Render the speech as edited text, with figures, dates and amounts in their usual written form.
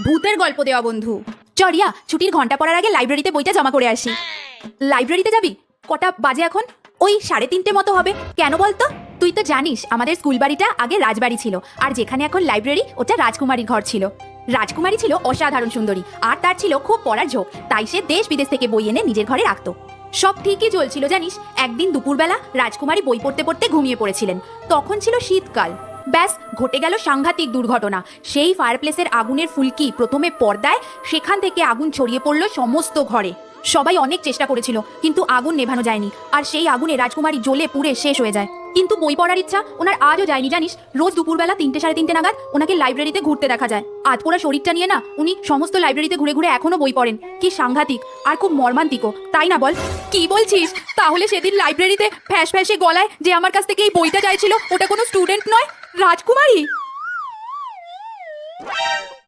ভূতের গল্প দেওয়া বন্ধু। চরিয়া, ছুটির ঘন্টা পড়ার আগে লাইব্রেরিতে বইটা জমা করে আসি। লাইব্রেরিতে যাবি? কটা বাজে এখন? ওই 3:30 মতো হবে। কেন বলতো? তুই তো জানিস আমাদের স্কুল বাড়িটা আগে রাজবাড়ি ছিল, আর যেখানে এখন লাইব্রেরি ওটা রাজকুমারীর ঘর ছিল। রাজকুমারী ছিল অসাধারণ সুন্দরী, আর তার ছিল খুব পড়ার ঝোঁক, তাই সে দেশ বিদেশ থেকে বই এনে নিজের ঘরে রাখতো। সব ঠিকই চলছিল জানিস, একদিন দুপুরবেলা রাজকুমারী বই পড়তে পড়তে ঘুমিয়ে পড়েছিলেন। তখন ছিল শীতকাল। ব্যাস, ঘটে গেল সাংঘাতিক দুর্ঘটনা। সেই ফায়ারপ্লেসের আগুনের ফুলকি প্রথমে পর্দায়, সেখান থেকে আগুন ছড়িয়ে পড়ল সমস্ত ঘরে। সবাই অনেক চেষ্টা করেছিল, কিন্তু আগুন নেভানো যায়নি, আর সেই আগুনে রাজকুমারী জ্বলে পুড়ে শেষ হয়ে যায়। কিন্তু বই পড়ার ইচ্ছা ওনার আজও যায়নি জানিস। রোজ দুপুরবেলা 3-3:30 নাগাদ ওনাকে লাইব্রেরিতে ঘুরতে দেখা যায়। আধপোড়া শরীরটা নিয়ে না উনি সমস্ত লাইব্রেরিতে ঘুরে ঘুরে এখনো বই পড়েন। কি সাংঘাতিক আর খুব মর্মান্তিকও, তাই না বল? কি বলছিস? তাহলে সেদিন লাইব্রেরিতে ফ্যাস ফ্যাসে গলায় যে আমার কাছ থেকে এই বইটা চাইছিল, ওটা কোনো স্টুডেন্ট নয়, রাজকুমারী।